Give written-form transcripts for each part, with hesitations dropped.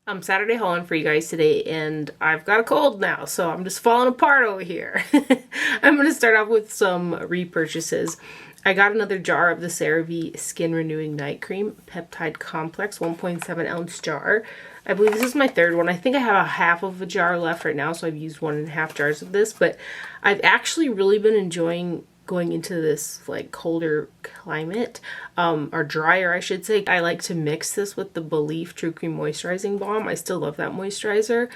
I'm Saturday hauling for you guys today, and I've got a cold now, so I'm just falling apart over here. I'm going to start off with some repurchases. I got another jar of the CeraVe Skin Renewing Night Cream Peptide Complex 1.7 ounce jar. I believe this is my third one. I think I have a half of a jar left right now, so I've used 1.5 jars of this, but I've actually really been enjoying going into this like colder climate, or drier I should say. I like to mix this with the Belief True Cream Moisturizing Balm. I still love that moisturizer.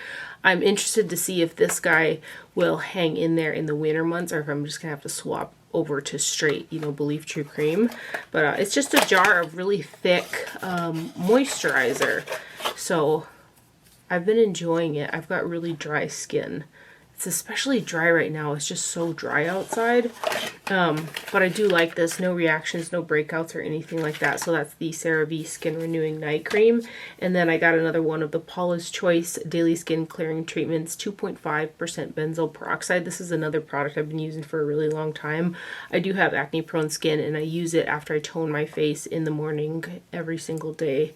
I'm interested to see if this guy will hang in there in the winter months or if I'm just gonna have to swap over to straight, Belief True Cream. But it's just a jar of really thick moisturizer. So I've been enjoying it. I've got really dry skin. It's especially dry right now. It's just so dry outside. But I do like this. No reactions, no breakouts or anything like that. So that's the CeraVe Skin Renewing Night Cream. And then I got another one of the Paula's Choice Daily Skin Clearing Treatments, 2.5% benzoyl peroxide. This is another product I've been using for a really long time. I do have acne prone skin and I use it after I tone my face in the morning every single day.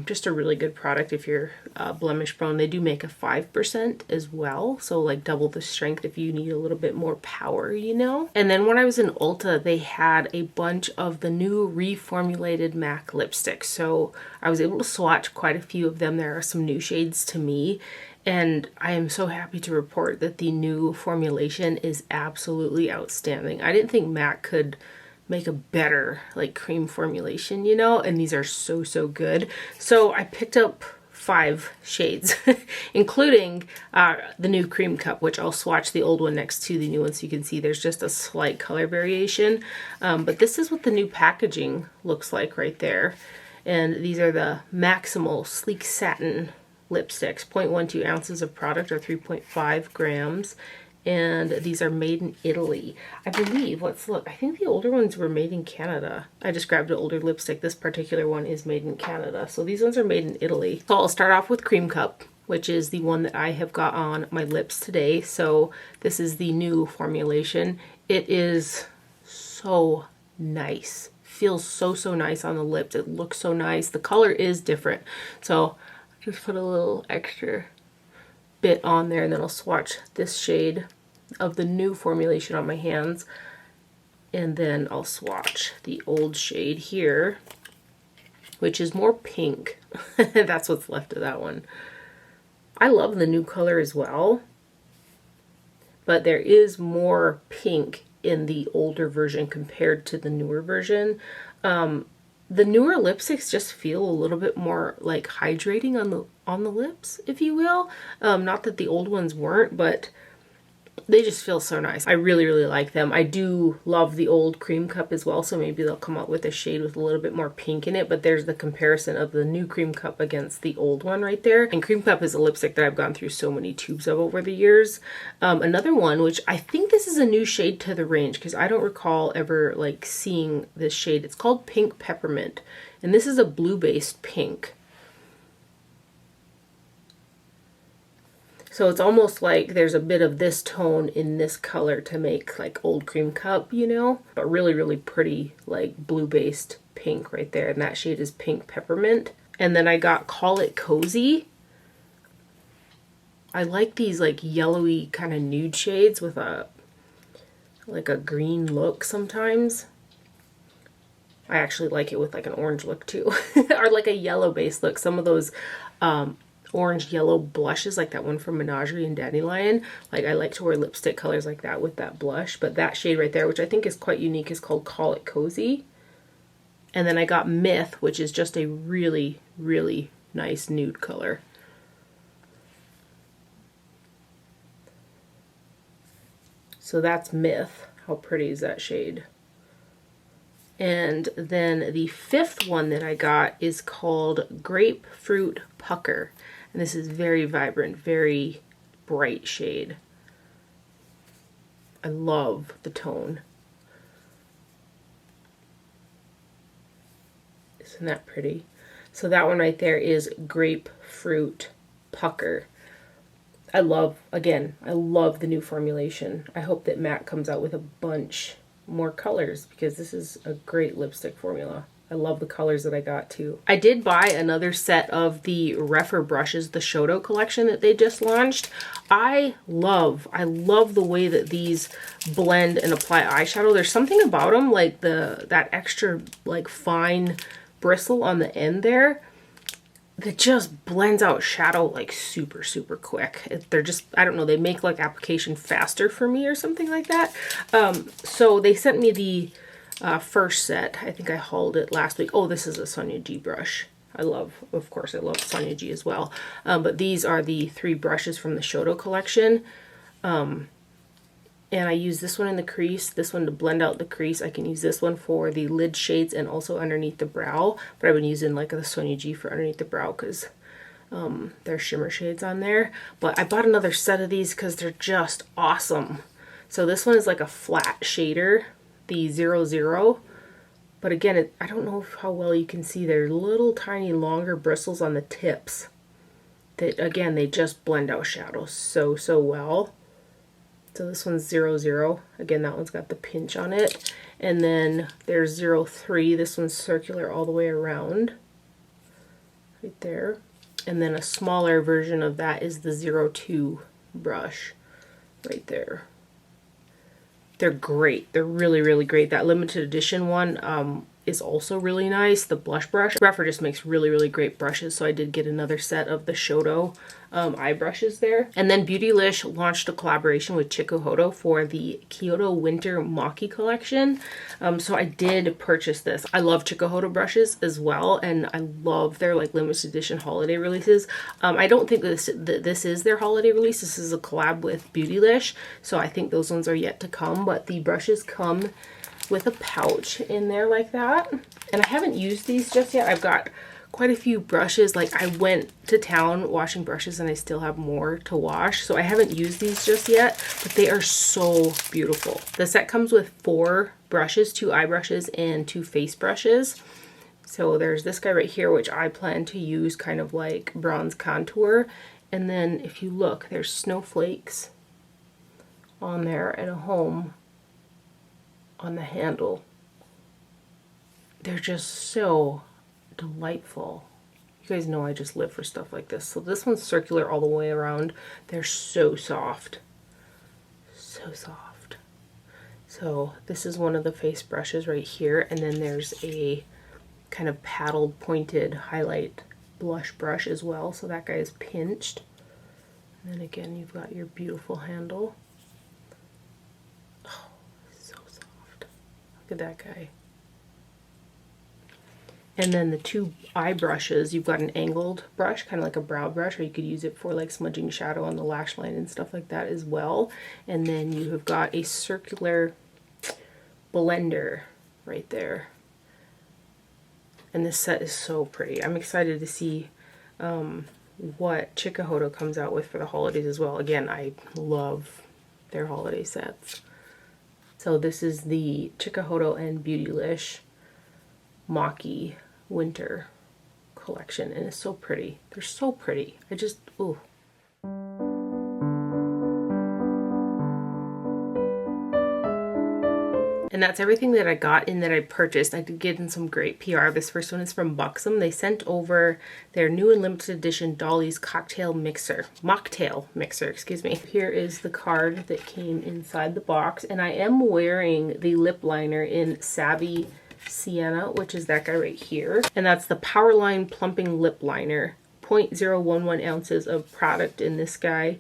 Just a really good product if you're blemish prone. They do make a 5% as well, so like double the strength if you need a little bit more power, And then when I was in Ulta, they had a bunch of the new reformulated MAC lipsticks, so I was able to swatch quite a few of them. There are some new shades to me, and I am so happy to report that the new formulation is absolutely outstanding. I didn't think MAC could make a better like cream formulation, and these are so good. So I picked up 5 shades including the new cream cup, which I'll swatch the old one next to the new one so you can see there's just a slight color variation, but this is what the new packaging looks like right there. And these are the Maximal Sleek Satin lipsticks, 0.12 ounces of product or 3.5 grams. And these are made in Italy. I believe, let's look, I think the older ones were made in Canada. I just grabbed an older lipstick. This particular one is made in Canada. So these ones are made in Italy. So I'll start off with Cream Cup, which is the one that I have got on my lips today. So this is the new formulation. It is so nice. Feels so nice on the lips. It looks so nice. The color is different. So just put a little extra bit on there, and then I'll swatch this shade of the new formulation on my hands, and then I'll swatch the old shade here, which is more pink. That's what's left of that one. I love the new color as well, but there is more pink in the older version compared to the newer version. The newer lipsticks just feel a little bit more like hydrating on the lips, if you will. Not that the old ones weren't, but they just feel so nice. I really like them. I do love the old Cream Cup as well, so maybe they'll come out with a shade with a little bit more pink in it, but there's the comparison of the new Cream Cup against the old one right there. And Cream Cup is a lipstick that I've gone through so many tubes of over the years. Another one, which I think this is a new shade to the range because I don't recall ever like seeing this shade. It's called Pink Peppermint, and this is a blue-based pink. So it's almost like there's a bit of this tone in this color to make like old Cream Cup, but really pretty like blue-based pink right there. And that shade is Pink Peppermint. And then I got Call It Cozy. I like these like yellowy kind of nude shades with a green look sometimes. I actually like it with like an orange look too, or like a yellow base look. Some of those orange yellow blushes, like that one from Menagerie and Dandelion, like I like to wear lipstick colors like that with that blush. But that shade right there, which I think is quite unique, is called Call It Cozy. And then I got Myth, which is just a really nice nude color. So that's Myth. How pretty is that shade? And then the 5th one that I got is called Grapefruit Pucker. And this is very vibrant, very bright shade. I love the tone. Isn't that pretty? So that one right there is Grapefruit Pucker. I love the new formulation. I hope that MAC comes out with a bunch more colors because this is a great lipstick formula. I love the colors that I got too. I did buy another set of the Rephr brushes, the Chikuhodo collection that they just launched. I love the way that these blend and apply eyeshadow. There's something about them, like that extra like fine bristle on the end there, that just blends out shadow like super, super quick. They're just, I don't know, they make like application faster for me or something like that. So they sent me the first set. I think I hauled it last week. Oh, this is a Sonia G brush. Of course, I love Sonia G as well. But these are the 3 brushes from the Chikuhodo collection. And I use this one in the crease, this one to blend out the crease. I can use this one for the lid shades and also underneath the brow. But I've been using like the Sonia G for underneath the brow because there's shimmer shades on there. But I bought another set of these because they're just awesome. So this one is like a flat shader, the 00. But again, I don't know how well you can see. They're little tiny longer bristles on the tips. That again, they just blend out shadows so well. So this one's 00. Again, that one's got the pinch on it. And then there's 03. This one's circular all the way around. Right there. And then a smaller version of that is the 02 brush. Right there. They're great. They're really, really great. That limited edition one is also really nice. The blush brush. Rephr just makes really, really great brushes. So I did get another set of the Chikuhodo eye brushes there. And then Beautylish launched a collaboration with Chikuhodo for the Kyoto Winter Maki collection. So I did purchase this. I love Chikuhodo brushes as well, and I love their like limited edition holiday releases. I don't think that this is their holiday release. This is a collab with Beautylish, so I think those ones are yet to come. But the brushes come with a pouch in there like that, and I haven't used these just yet. I've got quite a few brushes. Like I went to town washing brushes and I still have more to wash, so I haven't used these just yet, but they are so beautiful. The set comes with 4 brushes, 2 eye brushes and 2 face brushes. So there's this guy right here, which I plan to use kind of like bronze contour, and then if you look, there's snowflakes on there and a home on the handle. They're just so delightful. You guys know I just live for stuff like this. So this one's circular all the way around. They're so soft. So soft. So this is one of the face brushes right here, and then there's a kind of paddled pointed highlight blush brush as well. So that guy is pinched. And then again, you've got your beautiful handle. Oh, so soft. Look at that guy. And then the 2 eye brushes, you've got an angled brush, kind of like a brow brush, or you could use it for like smudging shadow on the lash line and stuff like that as well. And then you have got a circular blender right there. And this set is so pretty. I'm excited to see what Chikuhodo comes out with for the holidays as well. Again, I love their holiday sets. So this is the Chikuhodo and Beautylish Maki Winter collection, and it's so pretty. They're so pretty. I just, ooh. And that's everything that I got and that I purchased. I did get in some great PR. This first one is from Buxom. They sent over their new and limited edition Dolly's mocktail mixer, excuse me. Here is the card that came inside the box, and I am wearing the lip liner in Savvy Sienna, which is that guy right here. And that's the Powerline Plumping Lip Liner. 0.011 ounces of product in this guy,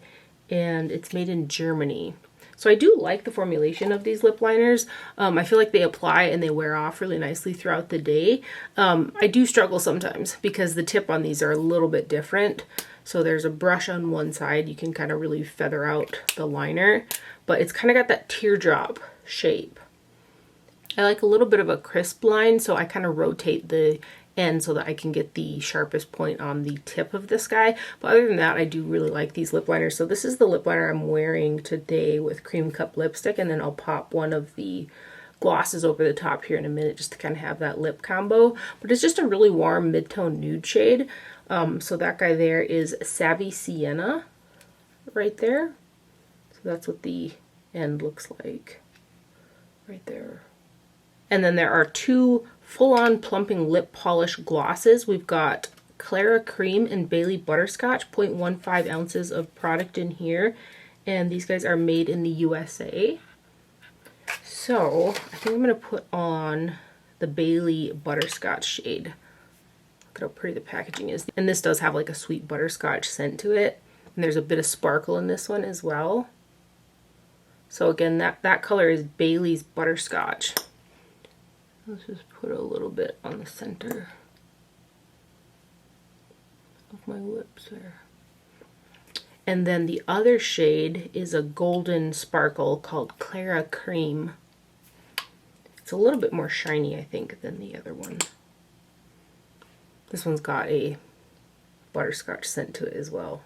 and it's made in Germany. So I do like the formulation of these lip liners. I feel like they apply and they wear off really nicely throughout the day. I do struggle sometimes because the tip on these are a little bit different. So there's a brush on one side. You can kind of really feather out the liner, but it's kind of got that teardrop shape. I like a little bit of a crisp line, so I kind of rotate the end so that I can get the sharpest point on the tip of this guy. But other than that, I do really like these lip liners. So this is the lip liner I'm wearing today with Cream Cup lipstick, and then I'll pop one of the glosses over the top here in a minute just to kind of have that lip combo. But it's just a really warm mid-tone nude shade. So that guy there is Savvy Sienna right there. So that's what the end looks like right there. And then there are 2 full-on plumping lip polish glosses. We've got Clara Cream and Bailey Butterscotch, 0.15 ounces of product in here. And these guys are made in the USA. So I think I'm going to put on the Bailey Butterscotch shade. Look at how pretty the packaging is. And this does have like a sweet butterscotch scent to it. And there's a bit of sparkle in this one as well. So again, that color is Bailey's Butterscotch. Let's just put a little bit on the center of my lips there. And then the other shade is a golden sparkle called Clara Cream. It's a little bit more shiny, I think, than the other one. This one's got a butterscotch scent to it as well.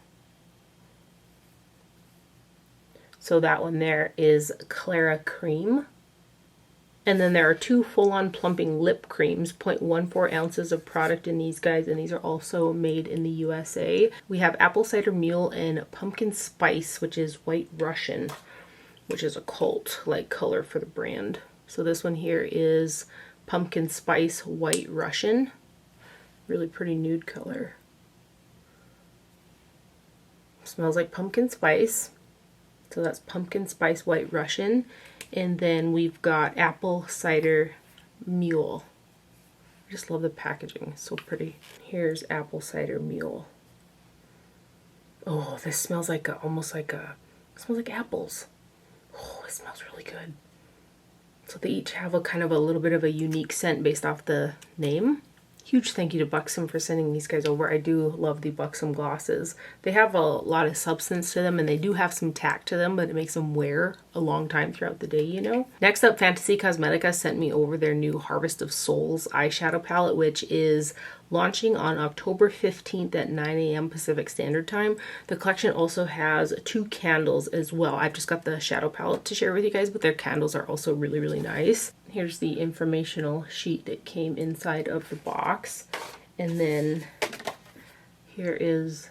So that one there is Clara Cream. And then there are two full-on plumping lip creams, 0.14 ounces of product in these guys, and these are also made in the USA. We have Apple Cider Mule and Pumpkin Spice, which is White Russian, which is a cult-like color for the brand. So this one here is Pumpkin Spice White Russian. Really pretty nude color. Smells like pumpkin spice. So that's Pumpkin Spice White Russian. And then we've got Apple Cider Mule. I just love the packaging. It's so pretty. Here's Apple Cider Mule. Oh, this smells like almost like it smells like apples. Oh, it smells really good. So they each have a kind of a little bit of a unique scent based off the name. Huge thank you to Buxom for sending these guys over. I do love the Buxom glosses. They have a lot of substance to them and they do have some tack to them, but it makes them wear a long time throughout the day, you know. Next up, Fantasy Cosmetica sent me over their new Harvest of Souls eyeshadow palette, which is launching on October 15th at 9 a.m. Pacific Standard Time. The collection also has 2 candles as well. I've just got the shadow palette to share with you guys, but their candles are also really, really nice. Here's the informational sheet that came inside of the box. And then here is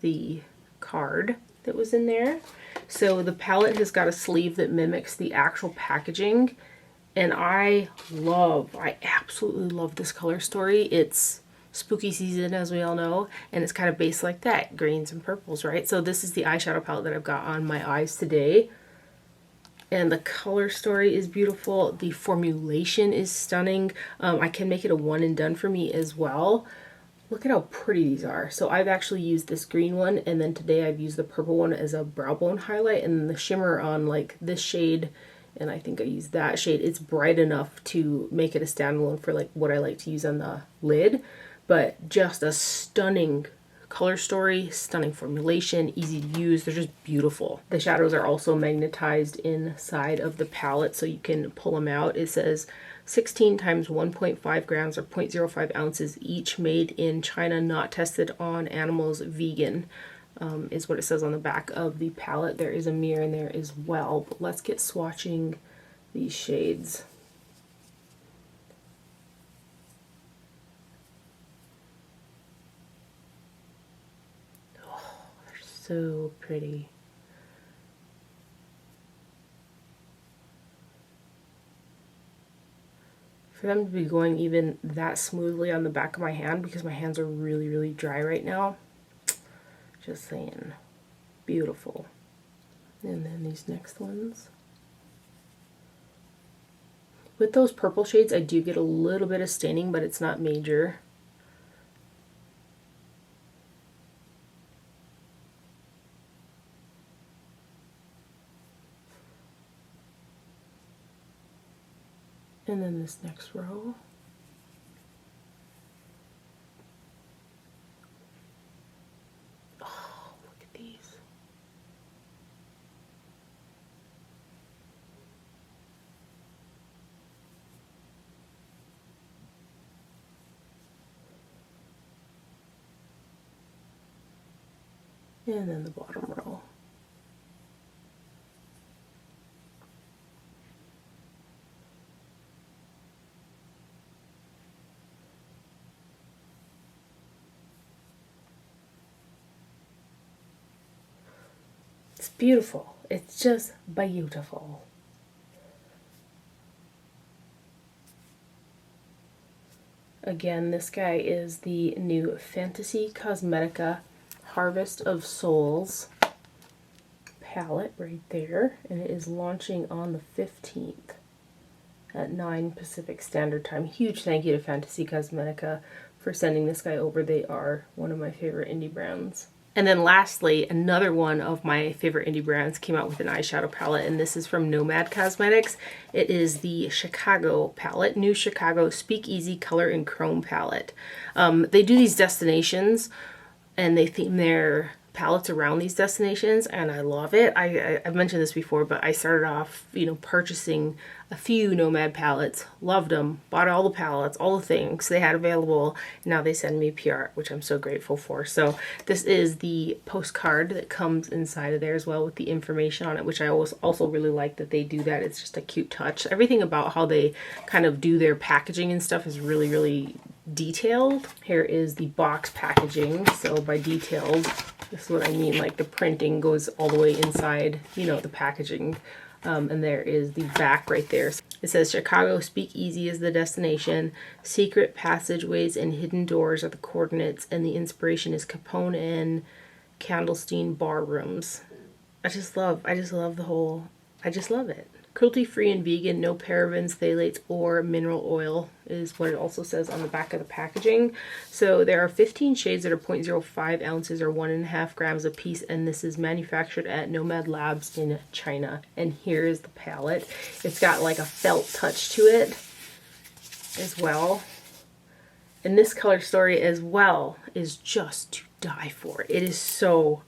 the card that was in there. So the palette has got a sleeve that mimics the actual packaging. And I absolutely love this color story. It's spooky season, as we all know, and it's kind of based like that, greens and purples, right? So this is the eyeshadow palette that I've got on my eyes today. And the color story is beautiful. The formulation is stunning. I can make it a one and done for me as well. Look at how pretty these are. So I've actually used this green one, and then today I've used the purple one as a brow bone highlight, and the shimmer on like this shade, and I think I used that shade. It's bright enough to make it a standalone for like what I like to use on the lid, but just a stunning color story, stunning formulation, easy to use. They're just beautiful. The shadows are also magnetized inside of the palette so you can pull them out. It says 16 times 1.5 grams or 0.05 ounces each, made in China, not tested on animals, vegan, is what it says on the back of the palette. There is a mirror in there as well, but let's get swatching these shades. So pretty. For them to be going even that smoothly on the back of my hand, because my hands are really, really dry right now. Just saying. Beautiful. And then these next ones. With those purple shades, I do get a little bit of staining, but it's not major. And then this next row. Oh, look at these. And then the bottom row. It's beautiful. It's just beautiful. Again, this guy is the new Fantasy Cosmetica Harvest of Souls palette right there, and it is launching on the 15th at 9 Pacific Standard Time. Huge thank you to Fantasy Cosmetica for sending this guy over. They are one of my favorite indie brands. And then lastly, another one of my favorite indie brands came out with an eyeshadow palette, and this is from Nomad Cosmetics. It is the Chicago palette, New Chicago Speakeasy Color and Chrome palette. They do these destinations, and they theme their palettes around these destinations, and I love it. I've mentioned this before, but I started off, you know, purchasing a few Nomad palettes, loved them, bought all the palettes, all the things they had available. Now they send me PR, which I'm so grateful for. So this is the postcard that comes inside of there as well with the information on it, which I also really like that they do that. It's just a cute touch. Everything about how they kind of do their packaging and stuff is really, really detailed. Here is the box packaging. So by detailed, this is what I mean, like the printing goes all the way inside, you know, the packaging. And there is the back right there. It says Chicago Speakeasy is the destination. Secret passageways and hidden doors are the coordinates, and the inspiration is Capone and Candlestein bar rooms. I just love the whole, I just love it. Cruelty-free and vegan, no parabens, phthalates, or mineral oil is what it also says on the back of the packaging. So there are 15 shades that are 0.05 ounces or 1.5 grams a piece, and this is manufactured at Nomad Labs in China. And here is the palette. It's got like a felt touch to it as well. And this color story as well is just to die for. It is so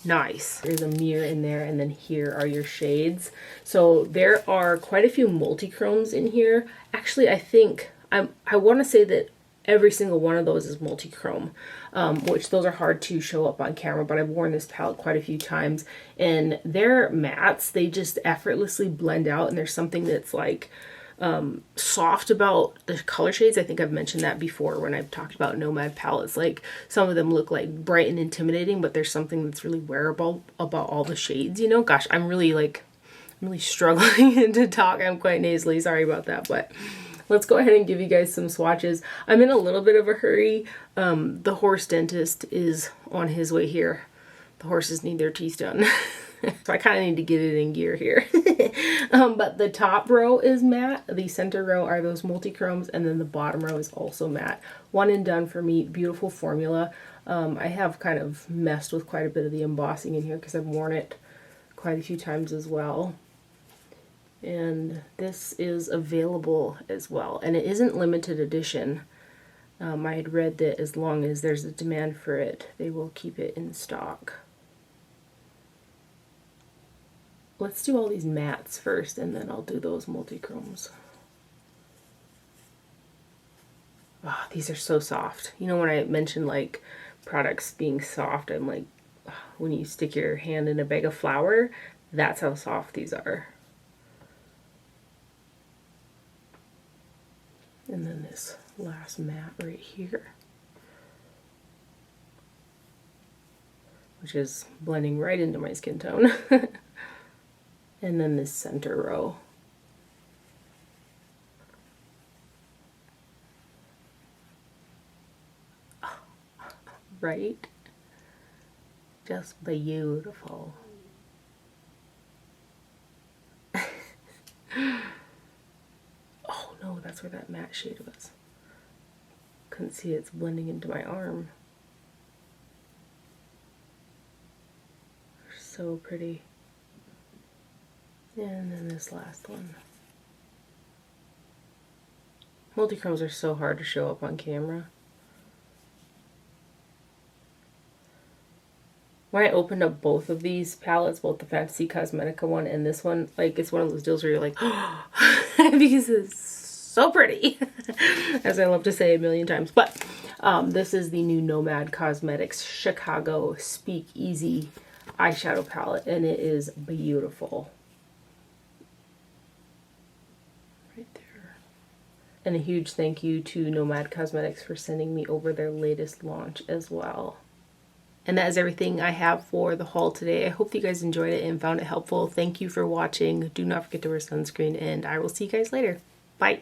nice. There's a mirror in there, and then here are your shades. So there are quite a few multi-chromes in here. Actually, I think I want to say that every single one of those is multi-chrome, which those are hard to show up on camera, but I've worn this palette quite a few times, and they're mattes. They just effortlessly blend out, and there's something that's like soft about the color shades. I think I've mentioned that before when I've talked about Nomad palettes. Like some of them look like bright and intimidating, but there's something that's really wearable about all the shades, you know. Gosh, I'm really struggling to talk. I'm quite nasally, sorry about that, but let's go ahead and give you guys some swatches. I'm in a little bit of a hurry. The horse dentist is on his way here. The horses need their teeth done. So I kind of need to get it in gear here. But the top row is matte. The center row are those multi-chromes, and then the bottom row is also matte. One and done for me. Beautiful formula. I have kind of messed with quite a bit of the embossing in here because I've worn it quite a few times as well. And this is available as well. And it isn't limited edition. I had read that as long as there's a demand for it, they will keep it in stock. Let's do all these mattes first, and then I'll do those multi-chromes. Oh, these are so soft. You know, when I mentioned like products being soft, I'm like, when you stick your hand in a bag of flour, that's how soft these are. And then this last matte right here, which is blending right into my skin tone. And then this center row. Right? Just beautiful. Oh no, that's where that matte shade was. Couldn't see it's blending into my arm. So pretty. And then this last one. Multi-chromes are so hard to show up on camera. When I opened up both of these palettes, both the Fantasy Cosmetica one and this one, like it's one of those deals where you're like, oh, because it's so pretty, as I love to say a million times. But this is the new Nomad Cosmetics Chicago Speakeasy eyeshadow palette, and it is beautiful. And a huge thank you to Nomad Cosmetics for sending me over their latest launch as well. And that is everything I have for the haul today. I hope you guys enjoyed it and found it helpful. Thank you for watching. Do not forget to wear sunscreen, and I will see you guys later. Bye.